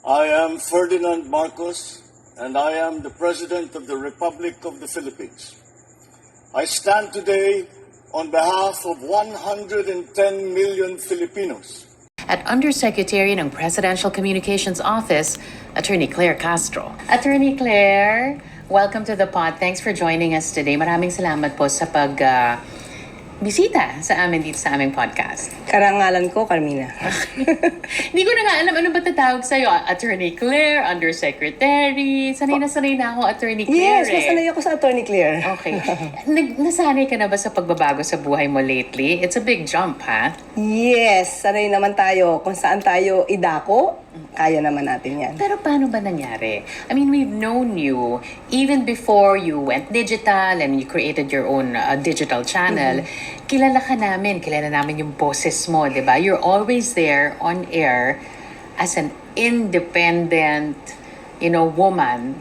I am Ferdinand Marcos, and I am the President of the Republic of the Philippines. I stand today on behalf of 110 million Filipinos. At Undersecretary ng Presidential Communications Office, Attorney Claire Castro. Attorney Claire, welcome to the pod. Thanks for joining us today. Maraming salamat po sa bisita sa amin dito sa aming podcast. Karangalan ko, Carmina. Hindi ko na nga alam ano ba tatawag sa'yo. Attorney Claire, Undersecretary. Sanay na ako, Attorney Claire. Yes, nasanay ako sa Attorney Claire. Okay. Nasanay ka na ba sa pagbabago sa buhay mo lately? It's a big jump, ha? Yes, sanay naman tayo. Kung saan tayo idako, kaya naman natin yan. Pero paano ba nangyari? I mean, we've known you even before you went digital and you created your own digital channel. Kilala namin yung boses mo, di ba? You're always there on air as an independent, woman.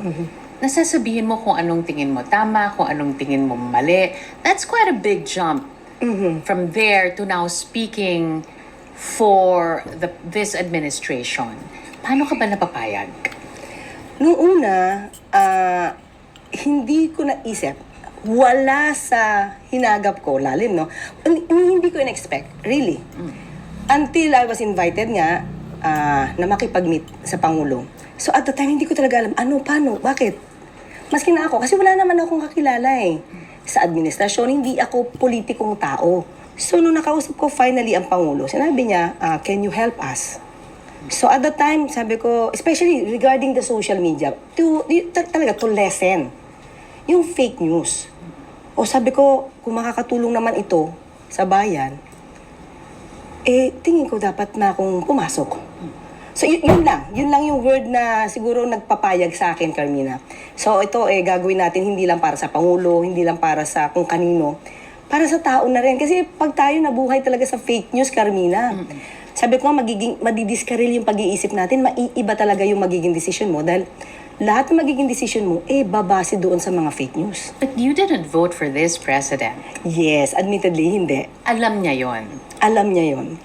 Nasasabihin mo kung anong tingin mo tama, kung anong tingin mo mali. That's quite a big jump from there to now speaking for this administration. Paano ka ba napapayag? Nung una, hindi ko naisip, wala sa hinagap ko, lalim, no? Hindi ko in-expect, really. Until I was invited nga na makipag-meet sa Pangulo. So at the time, hindi ko talaga alam, paano, bakit? Maski na ako, kasi wala naman akong kakilala eh. Sa administrasyon, hindi ako politikong tao. So nung nakausap ko finally ang Pangulo, sinabi niya, can you help us? So at the time, sabi ko, especially regarding the social media, to lessen yung fake news. O sabi ko, kung makakatulong naman ito sa bayan, tingin ko dapat na akong pumasok. So yun lang yung word na siguro nagpapayag sa akin, Carmina. So ito gagawin natin hindi lang para sa Pangulo, hindi lang para sa kung kanino, para sa tao na rin. Kasi pag tayo nabuhay talaga sa fake news, Carmina, sabi ko nga, madidiskaril yung pag-iisip natin, maiiba talaga yung magiging decision mo dahil lahat ng magiging decision mo, babase doon sa mga fake news. But you didn't vote for this president. Yes, admittedly, hindi. Alam niya yon. Alam niya yon.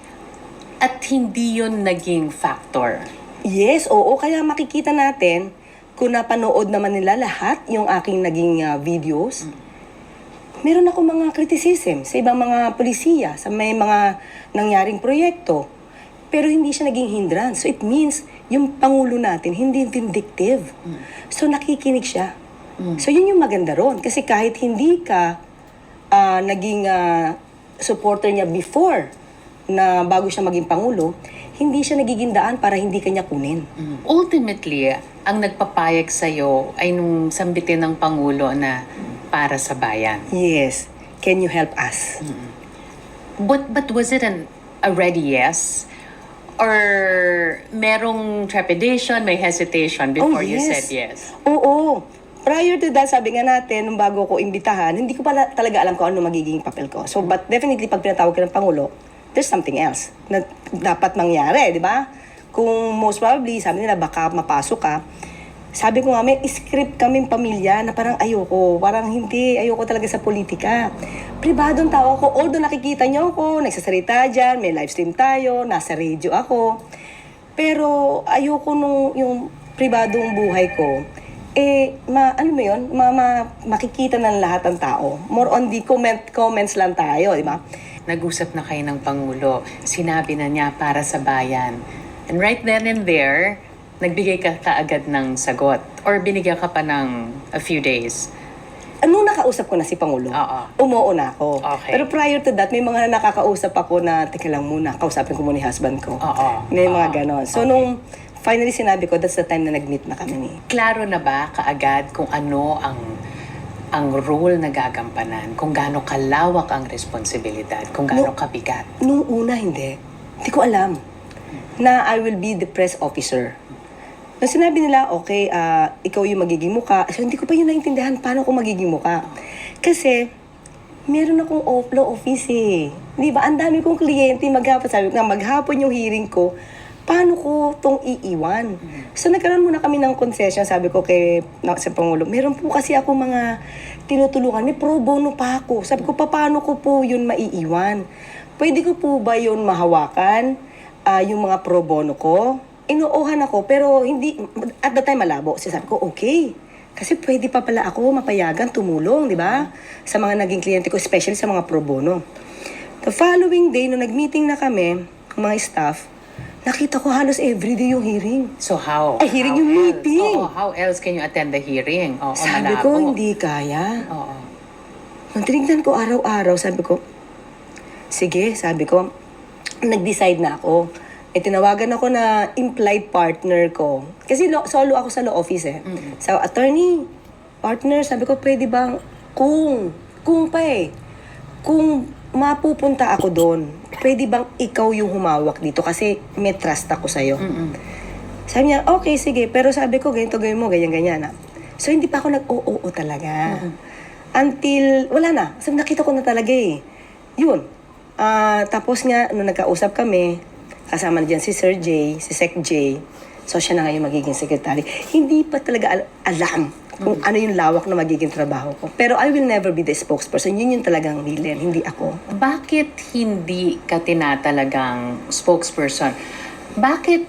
At hindi yon naging factor. Yes, oo. Kaya makikita natin, kung napanood naman nila lahat yung aking naging videos, meron ako mga criticism sa ibang mga polisiya, sa may mga nangyaring proyekto. Pero hindi siya naging hindrance. So it means, yung Pangulo natin, hindi vindictive. So nakikinig siya. So yun yung maganda ron. Kasi kahit hindi ka naging supporter niya before, na bago siya maging Pangulo, hindi siya nagiging daan para hindi kanya kunin. Ultimately, ang nagpapayag sa'yo ay nung sambitin ng Pangulo na para sa bayan. Yes. Can you help us? But was it a ready yes? Or merong trepidation, may hesitation before you said yes? Oo. Prior to that, sabi nga natin, nung bago ko imbitahan, hindi ko pala talaga alam kung ano magiging papel ko. So, but definitely, pag pinatawag ka ng Pangulo, there's something else na dapat mangyari, di ba? Kung most probably, sabi nila, baka mapasok ka. Sabi ko nga, may script kaming pamilya na parang ayoko talaga sa politika. Pribadong tao ako, although nakikita niyo ako, nagsasalita dyan, may live stream tayo, nasa radio ako. Pero ayoko nung yung pribadong buhay ko, makikita ng lahat ng tao. More on the comments lang tayo, di ba? Nag-usap na kayo ng Pangulo, sinabi na niya para sa bayan. And right then and there, nagbigay ka kaagad ng sagot? Or binigyan ka pa ng a few days? Nung nakausap ko na si Pangulo, umuo na ako. Okay. Pero prior to that, may mga nakakausap ako na, teka lang muna, kausapin ko muna yung husband ko. May mga ganon. So nung finally sinabi ko, that's the time na nag-meet na kami ni. Klaro na ba kaagad kung ano ang role na gagampanan, kung gaano kalawak ang responsibilidad, kung gaano kabigat? Nung una, hindi. Hindi ko alam na I will be the press officer. Nung sinabi nila, okay, ikaw yung magiging muka, so hindi ko pa yun naintindihan paano ko magiging muka. Kasi, meron akong law office eh. Di ba? Ang dami kong kliyente, maghapon. Sabi ko nga, maghapon yung hearing ko, paano ko tong iiwan? So nagkaroon muna kami ng concession, sabi ko sa Pangulo, meron po kasi ako mga tinutulungan, may pro bono pa ako. Sabi ko, paano ko po yun maiiwan? Pwede ko po ba yun mahawakan, yung mga pro bono ko? inuuhan ako, pero hindi, at the time malabo. Sabi ko, okay. Kasi pwede pa pala ako mapayagan, tumulong, di ba? Sa mga naging kliyente ko, especially sa mga pro bono. The following day, nung nag-meeting na kami, mga staff, nakita ko halos everyday yung hearing. So how? Ay, hearing how yung else? meeting. Oo, how else can you attend the hearing? Oo, Sabi malabo. ko, hindi kaya. Oo. Nung tinignan ko araw-araw, sabi ko, sige, sabi ko, nag-decide na ako. Tinawagan ako na implied partner ko. Kasi solo ako sa law office eh. So, attorney, partner, sabi ko, pwede bang, kung mapupunta ako doon, pwede bang ikaw yung humawak dito? Kasi may trust ako sa'yo. Sabi niya, okay, sige. Pero sabi ko, ganito gawin mo, ganyan-ganyan. So, hindi pa ako nag-oo talaga. Until, wala na. Sabi, nakita ko na talaga eh. Yun. Tapos nga, nung nagkausap kami, kasama na dyan si Sir J, si Sec J. So, siya na nga yung magiging secretary. Hindi pa talaga alam kung ano yung lawak na magiging trabaho ko. Pero I will never be the spokesperson. Yun yung talagang William, hindi ako. Bakit hindi ka tinatalagang spokesperson? Bakit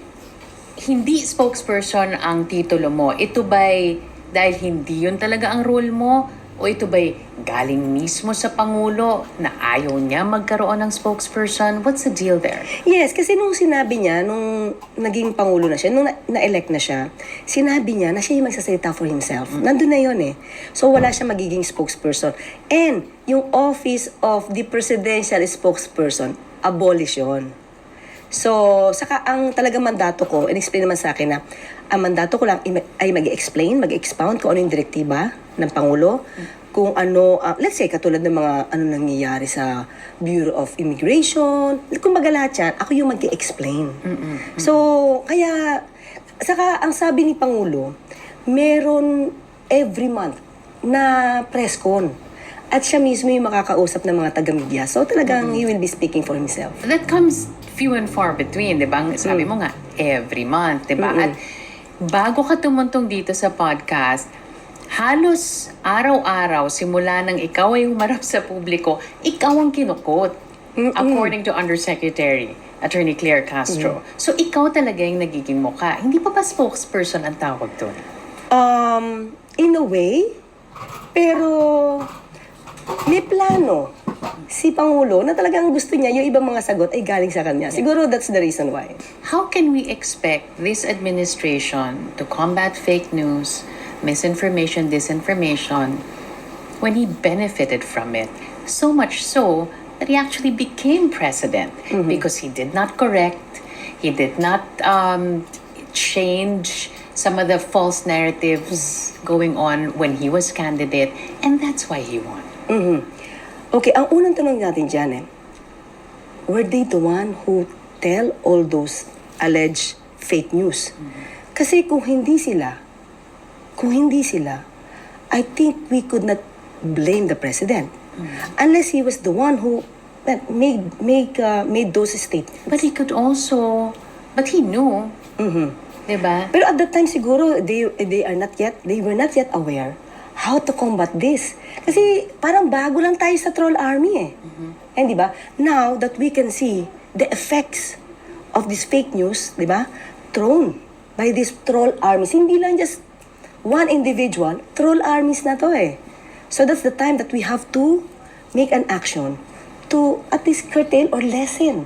hindi spokesperson ang titulo mo? Ito ba'y dahil hindi yun talaga ang role mo? O ito ba'y galing mismo sa Pangulo na ayaw niya magkaroon ng spokesperson? What's the deal there? Yes, kasi nung sinabi niya, nung naging Pangulo na siya, nung na-elect na siya, sinabi niya na siya yung magsasalita for himself. Nandun na yun eh. So wala siya magiging spokesperson. And yung office of the presidential spokesperson, abolish yun. So, saka ang talagang mandato ko, in-explain naman sa akin na ang mandato ko lang ay mag-explain, mag-expound kung ano yung direktiba ng Pangulo, kung ano, let's say, katulad ng mga ano nangyayari sa Bureau of Immigration, kumbaga lahat yan, ako yung mag-explain. So, kaya, saka ang sabi ni Pangulo, meron every month na press con. At siya mismo yung makakausap ng mga taga-media. So talagang he will be speaking for himself. That comes few and far between, di ba? Sabi mo nga, every month, di ba? At bago ka tumuntong dito sa podcast, halos araw-araw, simula nang ikaw ay humarap sa publiko, ikaw ang kinukot. According to Undersecretary Attorney Claire Castro. So ikaw talaga yung nagiging mukha. Hindi pa ba spokesperson ang tawag doon? In a way, pero may plano si Pangulo na talagang gusto niya yung ibang mga sagot ay galing sa kanya. Siguro that's the reason why. How can we expect this administration to combat fake news, misinformation, disinformation, when he benefited from it? So much so that he actually became president because he did not correct, he did not change some of the false narratives going on when he was candidate, and that's why he won. Okay, ang unang tanong natin dyan were they the one who tell all those alleged fake news? Kasi kung hindi sila, I think we could not blame the president. Unless he was the one who made those statements. But he could also, but he knew, diba? Pero at that time siguro, they were not yet aware how to combat this. Kasi parang bago lang tayo sa troll army And di ba? Now that we can see the effects of this fake news, di ba? Thrown by these troll armies. Hindi lang just one individual, troll armies na to So that's the time that we have to make an action to at least curtail or lessen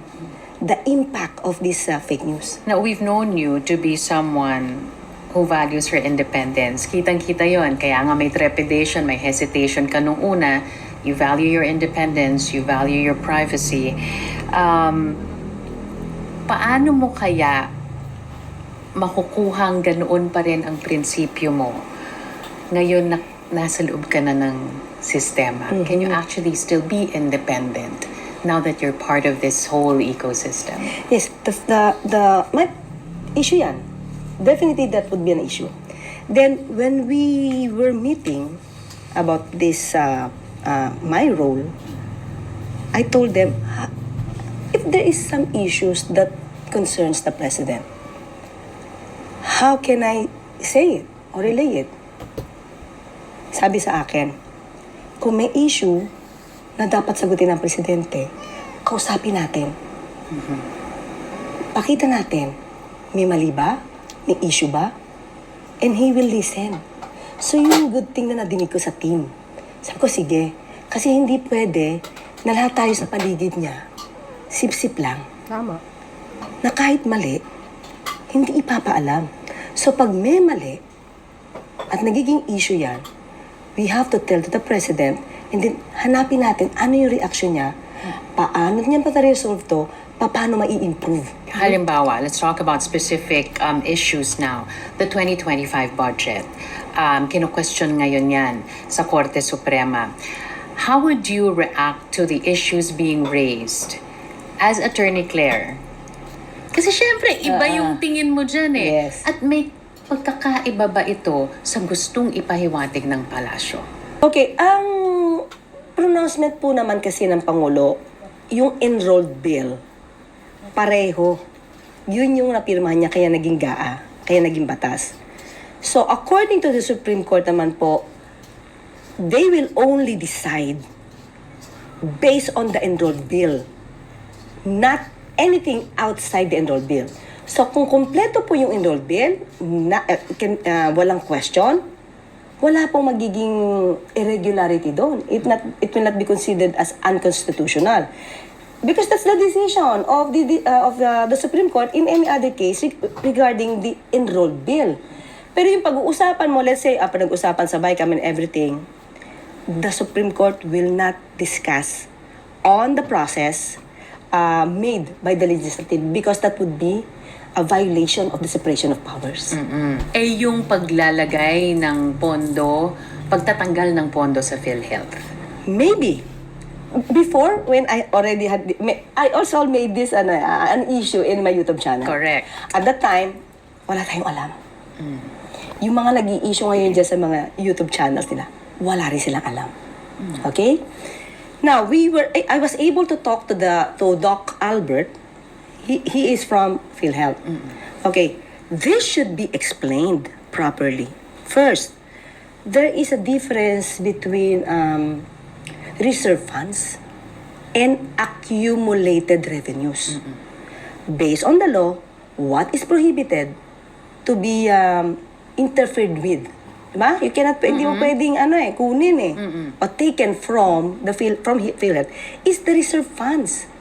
the impact of this fake news. Now, we've known you to be someone who values her independence. Kitang-kita yon. Kaya nga may trepidation, may hesitation ka nung una. You value your independence, you value your privacy. Paano mo kaya makukuhang ganoon pa rin ang prinsipyo mo ngayon na nasa loob ka na ng sistema? Can you actually still be independent now that you're part of this whole ecosystem? Yes, my issue yan. Definitely that would be an issue. Then when we were meeting about this my role, I told them if there is some issues that concerns the president, how can I say it or relay it? Sabi sa akin, kung may issue na dapat sagutin ng presidente, kausapin natin. Pakita natin May mali ba? May issue ba? And he will listen. So yung good thing na nadinig ko sa team. Sabi ko, sige. Kasi hindi pwede na lahat tayo sa paligid niya, sip-sip lang. Tama. Na kahit mali, hindi ipapaalam. So pag may mali, at nagiging issue yan, we have to tell to the President, and then hanapin natin ano yung reaction niya, paano niya pa-resolve to, paano mai-improve. Halimbawa, let's talk about specific issues now. The 2025 budget. Kino-question ngayon yan sa Korte Suprema. How would you react to the issues being raised as Attorney Claire? Kasi syempre, iba yung tingin mo dyan eh. Yes. At may pagkakaiba ba ito sa gustong ipahiwatig ng palasyo? Okay, ang pronouncement po naman kasi ng Pangulo, yung enrolled bill, pareho. Yun yung napirmahan niya, kaya naging GAA, kaya naging batas. So, according to the Supreme Court naman po, they will only decide based on the enrolled bill, not anything outside the enrolled bill. So, kung kompleto po yung enrolled bill, walang question, wala pong magiging irregularity doon. It will not be considered as unconstitutional. Because that's the decision of the Supreme Court in any other case regarding the enrolled bill. Pero yung pag-uusapan mo, let's say, pag-uusapan sabay kami and everything, the Supreme Court will not discuss on the process made by the legislative because that would be a violation of the separation of powers. Eh yung paglalagay ng pondo, pagtatanggal ng pondo sa PhilHealth. Maybe. Before, when I already had, I also made this an issue in my YouTube channel. Correct. At that time, wala tayong alam. Yung mga nag-i-issue ngayon dyan sa mga YouTube channels nila, wala rin silang alam. Okay? Now, I was able to talk to Doc Albert. He is from PhilHealth. Okay, this should be explained properly. First, there is a difference between reserve funds and accumulated revenues. Based on the law, what is prohibited to be interfered with? Diba? You cannot, hindi mo pwedeng kunin or taken from PhilHealth is the reserve funds.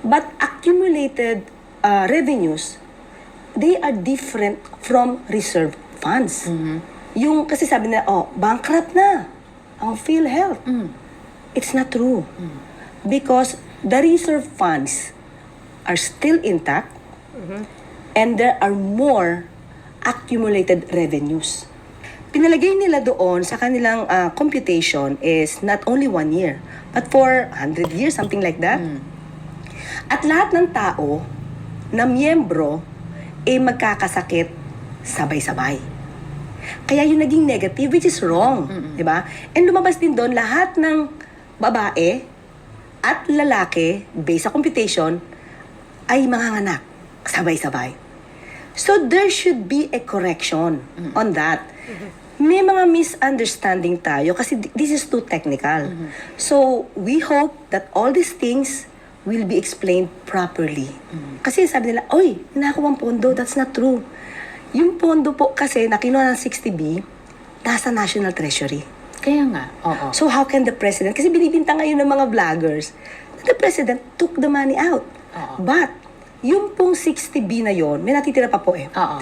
But accumulated revenues, they are different from reserve funds. Yung kasi sabi nila, bankrupt na ang PhilHealth. It's not true. Because the reserve funds are still intact and there are more accumulated revenues. Pinalagay nila doon sa kanilang computation is not only 1 year, but for 100 years, something like that. At lahat ng tao na miyembro magkakasakit sabay-sabay. Kaya yung naging negative, which is wrong. Diba? And lumabas din doon lahat ng babae at lalaki, based sa computation, ay manganganak sabay-sabay. So there should be a correction on that. May mga misunderstanding tayo kasi this is too technical. So we hope that all these things will be explained properly. Kasi sabi nila, oy, nakakuha ang pondo, that's not true. Yung pondo po kasi na kinuha ng 60B, nasa National Treasury. Kaya nga, oo. So how can the President, kasi binibintang ngayon ng mga vloggers, the President took the money out. But, yung pong 60B na yon, may natitira pa po Oo.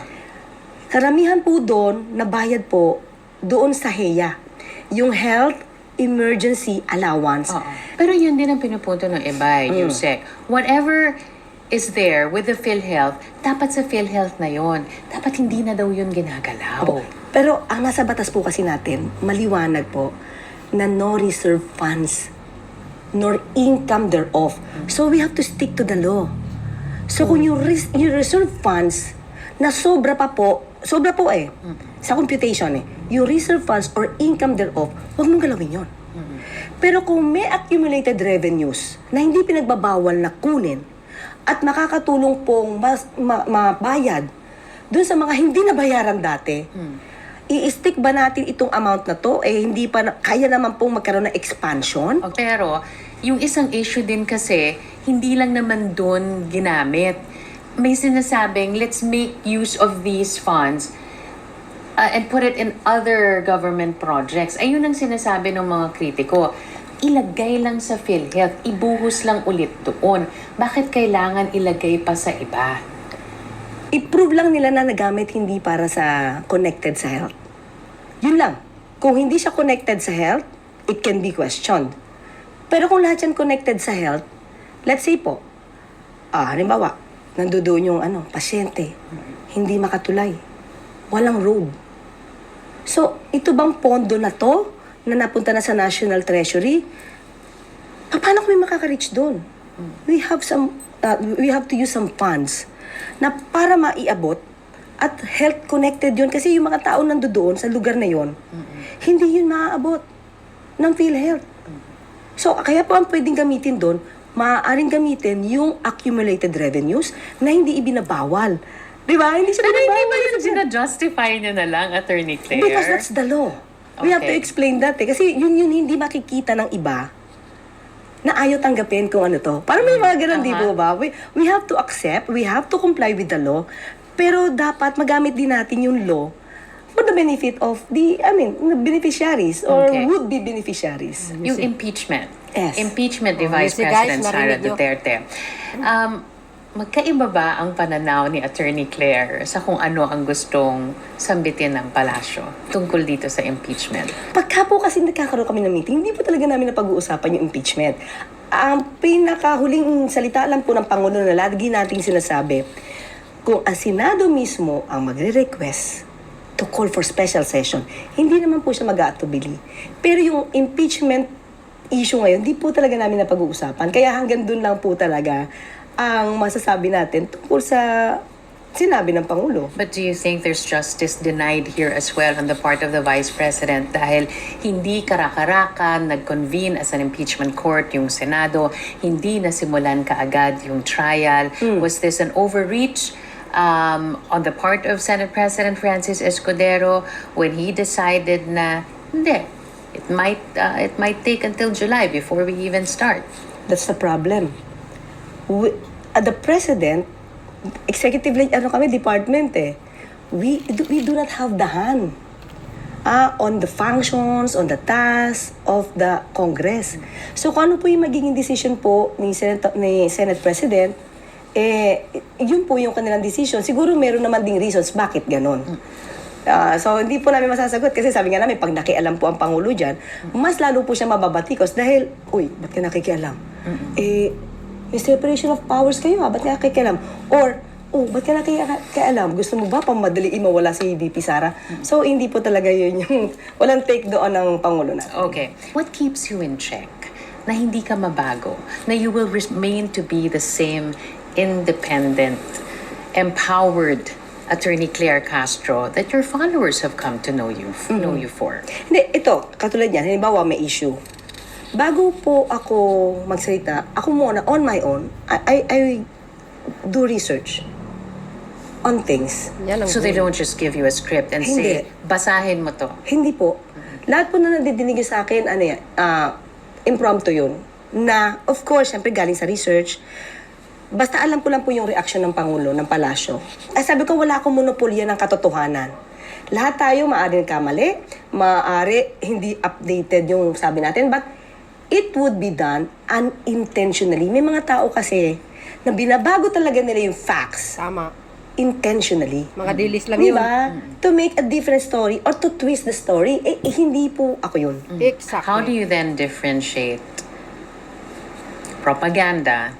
Karamihan po doon, nabayad po doon sa HEA. Yung Health Emergency Allowance. Oo. Pero yun din ang pinupunto ng iba, Yusek. Whatever is there with the PhilHealth, dapat sa PhilHealth na yon. Dapat hindi na daw yun ginagalaw. Pero ang nasa batas po kasi natin, maliwanag po, na no reserve funds, nor income thereof. So we have to stick to the law. So kung yung reserve funds, na sobra po sa computation yung reserve funds or income thereof, huwag mong galawin yun. Pero kung may accumulated revenues na hindi pinagbabawal na kunin at makakatulong pong mabayad dun sa mga hindi nabayaran dati, i-stick ba natin itong amount na to? Hindi pa kaya naman pong magkaroon ng expansion? Pero, yung isang issue din kasi, hindi lang naman doon ginamit. may sinasabing, let's make use of these funds and put it in other government projects. Ayun ang sinasabi ng mga kritiko. Ilagay lang sa PhilHealth, ibuhos lang ulit doon. Bakit kailangan ilagay pa sa iba? I-prove lang nila na nagamit hindi para sa connected sa health. Yun lang. Kung hindi siya connected sa health, it can be questioned. Pero kung lahat yan connected sa health, let's say po, halimbawa, nandoon yung pasyente, hindi makatulay, walang road. So, ito bang pondo na to, na napunta na sa National Treasury, paano kami makaka-reach doon? We have to use some funds na para maiabot at health connected yun. Kasi yung mga tao nandoon sa lugar na yun, hindi yun maaabot ng PhilHealth. So, kaya po ang pwedeng gamitin doon, maaaring gamitin yung accumulated revenues na hindi ibinabawal. Di ba? Hindi siya Pero hindi ba binabawal. yung sinadjustify nyo na lang, Attorney Claire? Because that's the law. We have to Okay. explain that Kasi yun hindi makikita ng iba na ayaw tanggapin kung ano to. Parang may mga ganun, di po ba? We have to accept, we have to comply with the law, pero dapat magamit din natin yung law for the benefit of the beneficiaries or Okay. would-be beneficiaries. Yung impeachment. Yes. Impeachment ni Oh, Vice yes, guys, President Sara narinig nyo. Duterte. Magkaiba ba ang pananaw ni Attorney Claire sa kung ano ang gustong sambitin ng palasyo tungkol dito sa impeachment? Pagka po kasi nagkakaroon kami ng meeting, hindi po talaga namin napag-uusapan yung impeachment. Ang pinakahuling salita lang po ng Pangulo na lagi nating sinasabi, kung ang Senado mismo ang magre-request to call for special session, hindi naman po siya mag-aatubili. Pero yung impeachment issue ngayon, di po talaga namin napag-uusapan. Kaya hanggang dun lang po talaga ang masasabi natin tungkol sa sinabi ng Pangulo. But do you think there's justice denied here as well on the part of the Vice President dahil hindi karakarakan nag-convene as an impeachment court yung Senado, hindi nasimulan kaagad yung trial? Was this an overreach on the part of Senate President Francis Escudero when he decided na hindi, it might take until July before we even start? That's the problem. The President, executive department we do not have the hand on the functions, on the tasks of the Congress. So kung ano po yung magiging decision po ni Senate President, yun po yung kanilang decision. Siguro meron naman ding reasons bakit ganon. So hindi po namin masasagot kasi sabi nga namin, pag nakialam po ang Pangulo dyan, mas lalo po siya mababatikos dahil, ba't ka nakikialam? May separation of powers kayo, ba't ka nakikialam? Or, ba't ka nakikialam? Gusto mo ba pamadaliin mawala si VP Sara? So hindi po talaga yun yung walang take doon ng Pangulo natin. Okay. What keeps you in check na hindi ka mabago? Na you will remain to be the same independent, empowered Attorney Claire Castro that your followers have come to know you for? Hindi, ito, katulad yan, halimbawa may issue. Bago po ako magsalita, ako muna, on my own, I do research on things. Yan ang So they don't just give you a script and say, Hindi. basahin mo to. Hindi po. Lahat po na nadidinig sa akin, impromptu yun. Na, of course, syempre galing sa research, basta alam ko lang po yung reaction ng Pangulo, ng Palasyo. Ay sabi ko, wala akong monopolya ng katotohanan. Lahat tayo maaari kamali, maaari hindi updated yung sabi natin, but it would be done unintentionally. May mga tao kasi na binabago talaga nila yung facts Tama. intentionally. Mga dilis lang Di yun. ba? To make a different story or to twist the story, hindi po ako yun. Exactly. How do you then differentiate propaganda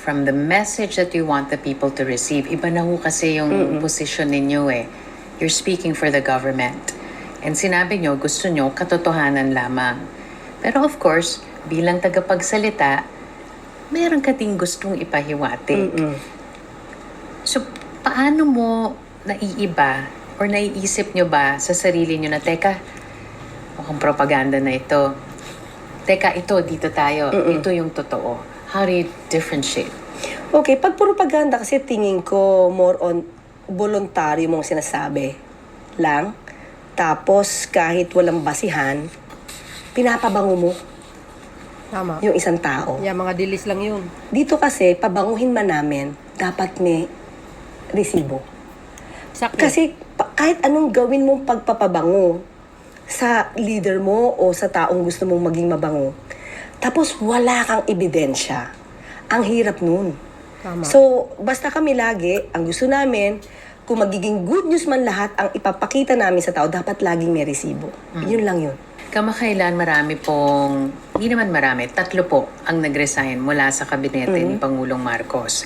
from the message that you want the people to receive? Iba na ho kasi yung position ninyo eh. You're speaking for the government. And sinabi nyo, gusto nyo katotohanan lamang. Pero of course, bilang tagapagsalita, meron ka ding gustong ipahiwatig. So, paano mo naiiba or naiisip nyo ba sa sarili nyo na, teka, mukhang propaganda na ito. Teka, ito, dito tayo. Ito yung totoo. How do you differentiate? Okay, pag propaganda kasi tingin ko more on voluntaryo mong sinasabi lang. Tapos kahit walang basihan, pinapabango mo Tama. yung isang tao. Yan, mga dilis lang yun. Dito kasi, pabanguhin man namin, dapat may resibo. Sakto. Kasi kahit anong gawin mong pagpapabango sa leader mo o sa taong gusto mong maging mabango, tapos wala kang ebidensya, ang hirap nun. Tama. So, basta kami lagi, ang gusto namin, kung magiging good news man lahat, ang ipapakita namin sa tao, dapat laging may resibo. Yun lang yun. Kamakailan marami pong, hindi naman marami, 3 po ang nag-resign mula sa kabinete ni Pangulong Marcos.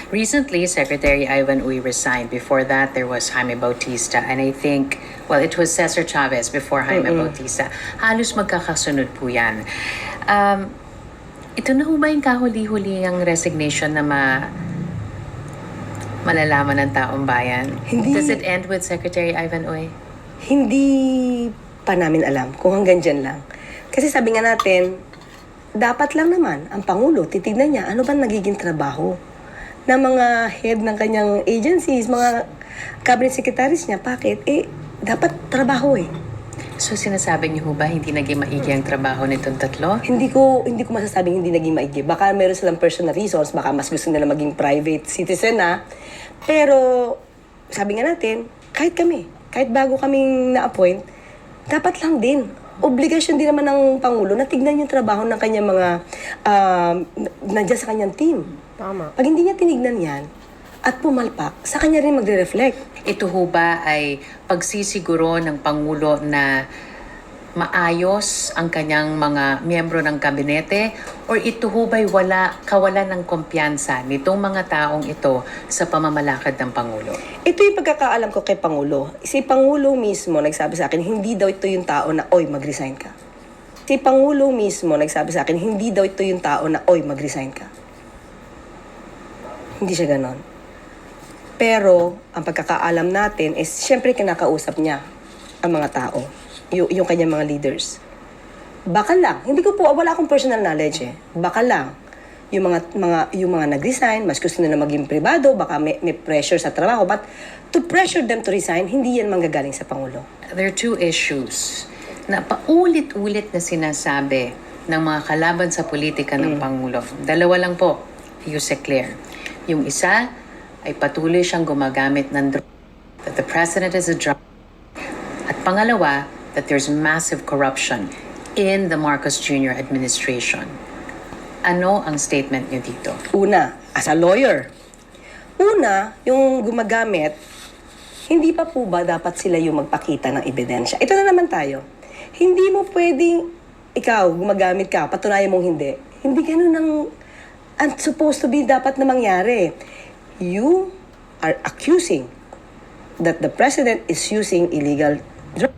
Recently, Secretary Ivan Uy resigned. Before that, there was Jaime Bautista. And I think, well, it was Cesar Chavez before Jaime Bautista. Halos magkakasunod po yan. Ito na ho ba yung kahuli-huli ang resignation na malalaman ng taong bayan? Hindi. Does it end with Secretary Ivan Uy? Hindi pa namin alam kung hanggang dyan lang. Kasi sabi nga natin, dapat lang naman ang Pangulo, titignan niya, ano ba nagiging trabaho ng mga head ng kanyang agencies, mga cabinet secretaries niya. Bakit? Dapat trabaho eh. So sinasabi niyo ho ba hindi naging maigi ang trabaho nitong 3? Hindi ko masasabing hindi naging maigi. Baka meron silang personal reasons, baka mas gusto nila maging private citizen na. Pero sabi nga natin, kahit bago kaming na-appoint, dapat lang din. Obligasyon din naman ng Pangulo na tignan yung trabaho ng kanyang mga nandiyan sa kanyang team. Tama. Pag hindi niya tinignan yan at pumalpak, sa kanya rin magre-reflect. Ito ho ba ay pagsisiguro ng Pangulo na maayos ang kanyang mga miyembro ng kabinete or ito ho ba'y kawalan ng kumpiyansa nitong mga taong ito sa pamamalakad ng Pangulo? Ito yung pagkakaalam ko kay Pangulo. Si Pangulo mismo nagsabi sa akin, hindi daw ito yung tao na, oy, mag-resign ka. Si Pangulo mismo nagsabi sa akin, hindi daw ito yung tao na, oy, mag-resign ka. Hindi siya ganon. Pero, ang pagkakaalam natin is, syempre kinakausap niya ang mga tao, yung kanyang mga leaders. Baka lang, wala akong personal knowledge eh. Baka lang, yung mga nag-resign, mas gusto nila maging privado, baka may pressure sa trabaho, but to pressure them to resign, hindi yan manggagaling sa Pangulo. There are 2 issues na paulit-ulit na sinasabi ng mga kalaban sa politika ng Pangulo. 2 lang po, Yusek Claire. Yung isa ay patuloy siyang gumagamit ng drug, that the president is a drug. At pangalawa, that there's massive corruption in the Marcos Jr. administration. Ano ang statement niyo dito? Una, as a lawyer. Una, yung gumagamit, hindi pa po ba dapat sila yung magpakita ng ebidensya? Ito na naman tayo. Hindi mo pwedeng, ikaw, gumagamit ka, patunayan mong hindi. Hindi ganun ang supposed to be dapat na mangyari. You are accusing that the president is using illegal drugs.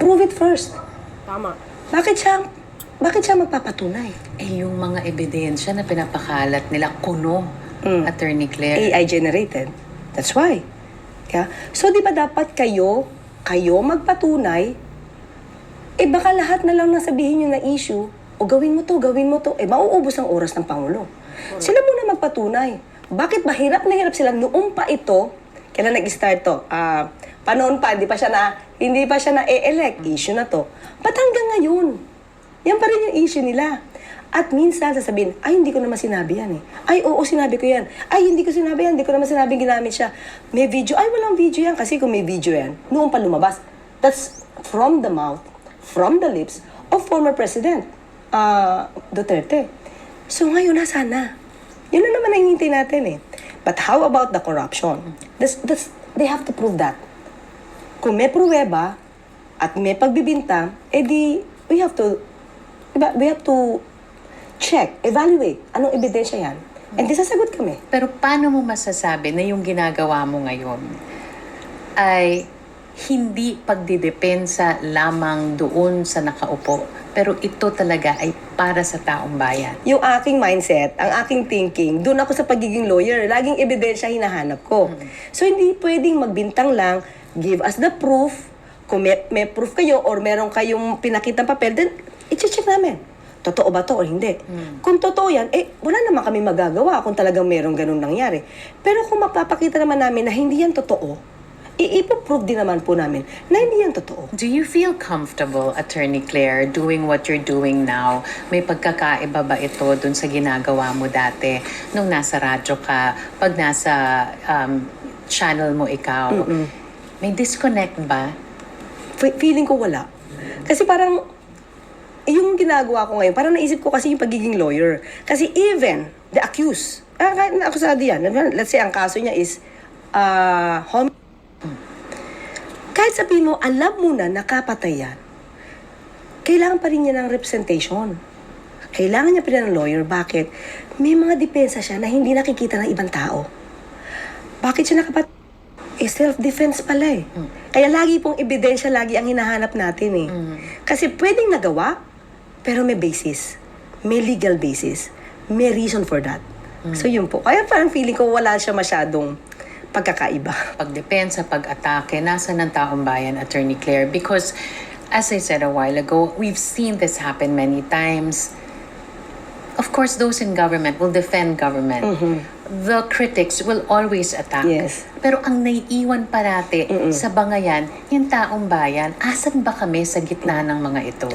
Prove it first. Tama. Bakit siya magpapatunay? Yung mga ebidensya na pinapakalat nila kuno, Attorney Claire. AI generated. That's why. Kaya, so di ba dapat kayo magpatunay, baka lahat na lang nasabihin nyo na issue, o gawin mo to, mauubos ang oras ng Pangulo. Sila muna magpatunay. Bakit ba hirap na hirap sila noong pa ito, kailan nag-start to? Panoon pa, hindi pa siya na-elect. Issue na to. Ba't hanggang ngayon? Yan pa rin yung issue nila. At minsan sasabihin, ay, hindi ko naman sinabi yan eh. Ay, oo, sinabi ko yan. Ay, hindi ko sinabi yan. Hindi ko naman sinabing ginamit siya. May video. Ay, walang video yan. Kasi kung may video yan, noong pa lumabas. That's from the mouth, from the lips of former President Duterte. So ngayon, nasaan na? Yun na naman ang hinihintay natin eh. But how about the corruption? They have to prove that. Kung may pruweba at may pagbibintang, we have to check, evaluate, anong ebidensya yan. And sasagot kami. Pero paano mo masasabi na yung ginagawa mo ngayon ay hindi pagdidepensa lamang doon sa nakaupo, pero ito talaga ay para sa taong bayan? Yung aking mindset, ang aking thinking, doon ako sa pagiging lawyer, laging ebidensya hinahanap ko. So hindi pwedeng magbintang lang, give us the proof. Kung may proof kayo or meron kayong pinakitang papel, then i-check namin. Totoo ba to o hindi? Kung totoo yan, wala naman kami magagawa kung talagang merong ganun nangyari. Pero kung mapapakita naman namin na hindi yan totoo, ipoprove din naman po namin na hindi yan totoo. Do you feel comfortable, Attorney Claire, doing what you're doing now? May pagkakaiba ba ito dun sa ginagawa mo dati nung nasa radyo ka, pag nasa channel mo ikaw? May disconnect ba? Feeling ko wala. Kasi parang, yung ginagawa ko ngayon, parang naisip ko kasi yung pagiging lawyer. Kasi even the accused, kahit na akusado yan, let's say ang kaso niya is kahit sabihin mo, alam mo na nakapatay yan, kailangan pa rin niya ng representation. Kailangan niya pa rin ng lawyer. Bakit? May mga depensa siya na hindi nakikita ng ibang tao. Bakit siya nakapatay? Self-defense pala eh. Kaya lagi pong ebidensya, lagi ang hinahanap natin eh. Kasi pwedeng nagawa, pero may basis. May legal basis. May reason for that. So yun po. Kaya parang feeling ko wala siya masyadong pagkakaiba. Pagdepensa, pag-atake, nasa ng taong bayan, Attorney Claire? Because, as I said a while ago, we've seen this happen many times. Of course, those in government will defend government. The critics will always attack. Yes. Pero ang naiiwan parati sa bangayan, yung taong bayan, asan ba kami sa gitna ng mga ito?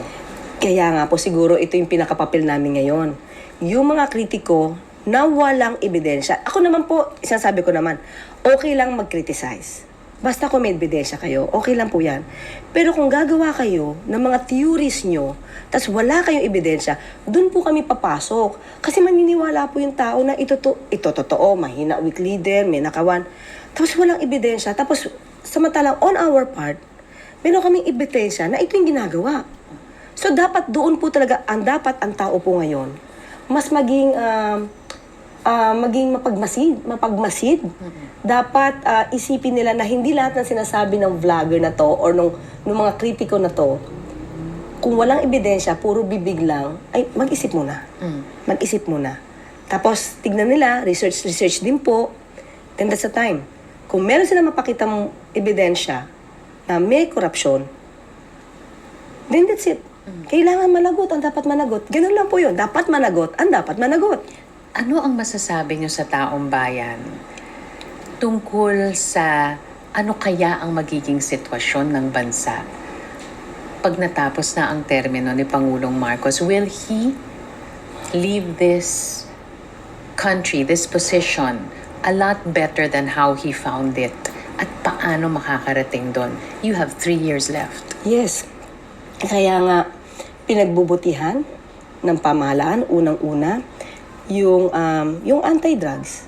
Kaya nga po siguro ito yung pinakapapel namin ngayon. Yung mga kritiko na walang ebidensya. Ako naman po, sinasabi ko naman, okay lang mag-criticize. Basta kung may ebidensya kayo, okay lang po yan. Pero kung gagawa kayo ng mga theories nyo, tas wala kayong ebidensya, dun po kami papasok. Kasi maniniwala po yung tao na ito totoo, mahina weak leader, may nakawan. Tapos walang ebidensya. Tapos samantalang on our part, meron kaming ebidensya na ito yung ginagawa. So dapat doon po talaga, dapat ang tao po ngayon, mas maging mapagmasid. Dapat isipin nila na hindi lahat ng sinasabi ng vlogger na to or nung mga kritiko na to, kung walang ebidensya, puro bibig lang, ay mag-isip muna. Mag-isip muna. Tapos tignan nila, research din po, then that's the time. Kung meron sila mapakitang ebidensya na may korupsyon, then that's it. Kailangan managot ang dapat managot. Ganun lang po yun. Dapat managot ang dapat managot. Ano ang masasabi niyo sa taong bayan tungkol sa ano kaya ang magiging sitwasyon ng bansa pag natapos na ang termino ni Pangulong Marcos? Will he leave this country, this position, a lot better than how he found it? At paano makakarating doon? You have 3 years left. Yes. Kaya nga, pinagbubutihan ng pamahalaan, unang-una, yung anti-drugs.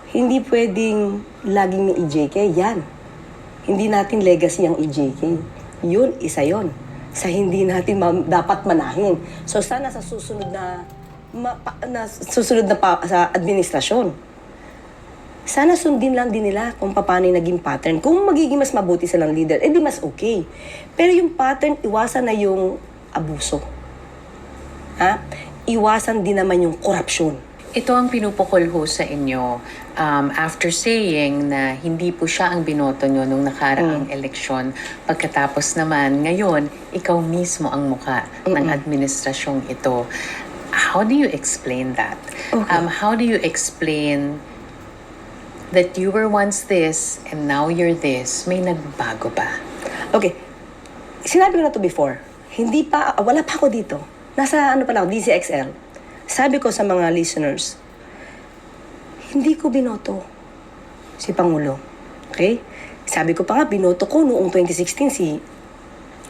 Hindi pwedeng laging may EJK. Yan. Hindi natin legacy ang EJK. Yun, isa yun. Sa hindi natin dapat manahin. So, sana sa susunod sa administrasyon, sana sundin lang din nila kung paano yung naging pattern. Kung magiging mas mabuti silang leader, edi mas okay. Pero yung pattern, iwasan na yung abuso. Iwasan din naman yung korupsyon. Ito ang pinupukol ho sa inyo after saying na hindi po siya ang binoto nyo nung nakaraang eleksyon. Pagkatapos naman, ngayon, ikaw mismo ang muka ng administrasyong ito. How do you explain that? Okay. How do you explain that you were once this and now you're this? May nagbago ba? Okay. Sinabi ko na to before. Wala pa ako dito. Nasa pa lang, DCXL. Sabi ko sa mga listeners, hindi ko binoto si Pangulo. Okay? Sabi ko pa nga, binoto ko noong 2016 si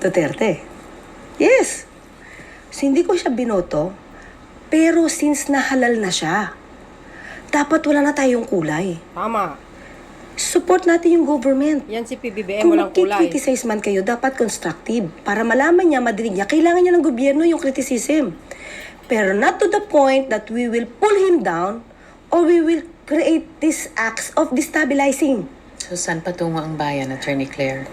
Duterte. Yes. So, hindi ko siya binoto, pero since nahalal na siya, dapat wala na tayong kulay. Tama. Support natin yung government. Yan si PBBM, Kung walang kulay. mag-criticize man kayo, dapat constructive. Para malaman niya, madinig niya, kailangan niya ng gobyerno yung criticism. Pero not to the point that we will pull him down or we will create these acts of destabilizing. So, saan patungo ang bayan, Attorney Claire?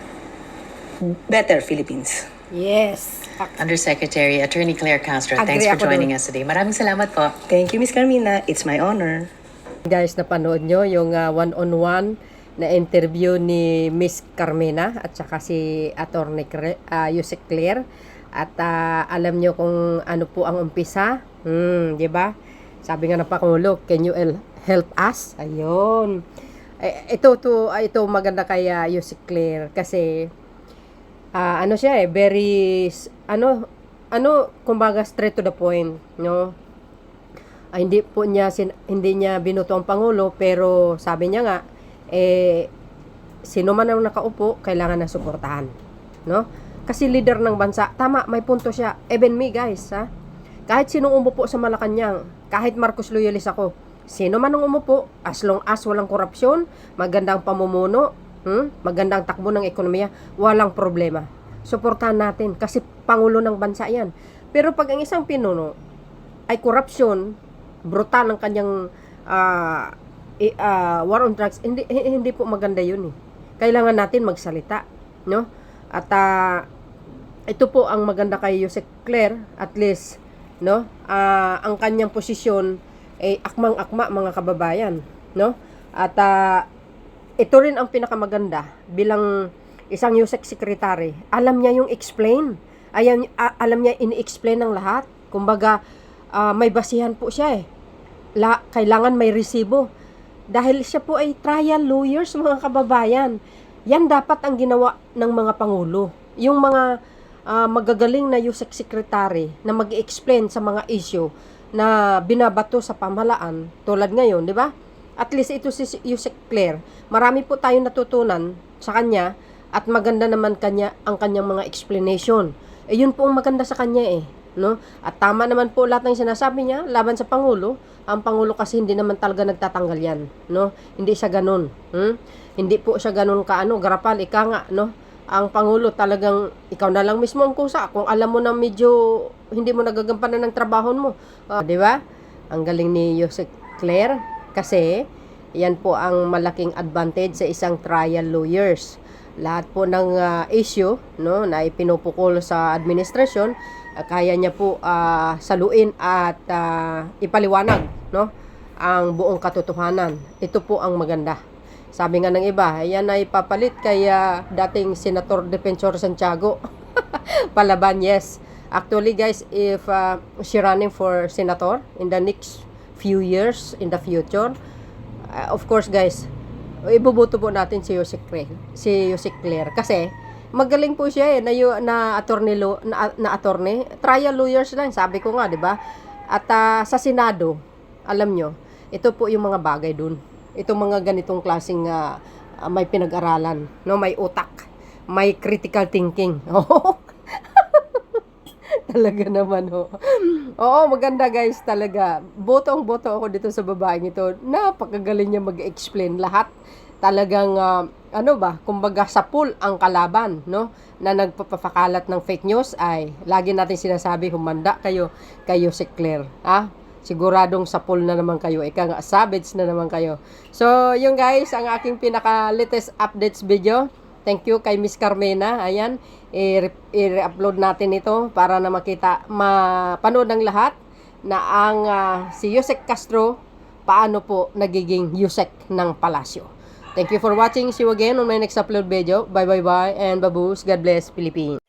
Better Philippines. Yes. Undersecretary Attorney Claire Castro, thanks Agree for ako joining dun. us today. Maraming salamat po. Thank you, Miss Carmina. It's my honor. Guys, napanood nyo yung one-on-one na interview ni Miss Carmina at saka si Attorney Yusek Claire. At alam nyo kung ano po ang umpisa. Di ba? Sabi nga ng Pangulo, can you help us? Ayun. Ito maganda kay Yusek Claire kasi ano siya very kumbaga straight to the point, no? Hindi niya binuto ang pangulo, pero sabi niya nga sino man ang nakaupo kailangan na suportahan, no? Kasi leader ng bansa, tama, may punto siya. Even me, guys, ha? Kahit sinong umupo sa Malacanang, kahit Marcos loyalist ako, sino man ang umupo, as long as walang korupsyon, magandang pamumuno, magandang takbo ng ekonomiya, walang problema. Suportahan natin kasi pangulo ng bansa yan. Pero pag ang isang pinuno ay korupsyon, brutal ang kanyang war on drugs, hindi po maganda yun eh. Kailangan natin magsalita, no? At ito po ang maganda kay Yusek Claire, at least, no? Ang kanyang posisyon ay akmang-akma, mga kababayan, no? At ito rin ang pinakamaganda bilang isang Yusek secretary. Alam niya yung explain. Alam niya ini-explain ng lahat. Kumbaga, may basihan po siya eh. Kailangan may resibo. Dahil siya po ay trial lawyers, mga kababayan. Yan dapat ang ginawa ng mga pangulo. Yung mga magagaling na Yusek secretary na mag-explain sa mga issue na binabato sa pamahalaan tulad ngayon, di ba? At least ito si Yusek Claire. Marami po tayong natutunan sa kanya at maganda naman ang kanyang mga explanation. Yun po ang maganda sa kanya eh, no? At tama naman po lahat ng sinasabi niya laban sa pangulo. Ang pangulo kasi hindi naman talaga nagtatanggal yan, no? Hindi siya ganun. Hindi po siya ganun garapal, ika nga, no? Ang pangulo talagang ikaw na lang mismo ang kusa kung alam mo na medyo hindi mo nagagampanan ng trabaho mo. Di ba? Ang galing ni Yusek Claire kasi yan po ang malaking advantage sa isang trial lawyers. Lahat po ng issue, no, na ipinupukol sa administrasyon, kaya niya po saluin at ipaliwanag, no, ang buong katotohanan. Ito po ang maganda. Sabi nga ng iba, yan ay papalit kay dating Senator Defensor Santiago. Palaban, yes. Actually guys, if she running for senator in the next few years in the future, of course guys, ibubuto po natin si Yusek Claire kasi magaling po siya na attorney, trial lawyers lang, sabi ko nga, 'di ba? At sa Senado, alam nyo, ito po yung mga bagay dun. Itong mga ganitong klaseng may pinag-aralan, no, may utak, may critical thinking. Talaga naman, Oo, maganda guys, talaga. Botong-boto ako dito sa babaeng ito. Napakagaling niya mag-explain lahat. Talagang, kumbaga sa pool ang kalaban, no? Na nagpapakalat ng fake news ay lagi natin sinasabi, humanda kayo kay Yusek Claire. Siguradong sa pool na naman kayo. Ika nga, savage na naman kayo. So, yung guys, ang aking pinaka-latest updates video. Thank you kay Miss Carmena. Ayan, i-upload natin ito para na mapanood ng lahat na ang si Yusek Castro paano po nagiging Yusek ng Palasyo. Thank you for watching. See you again on my next upload video. Bye and baboos. God bless Philippines.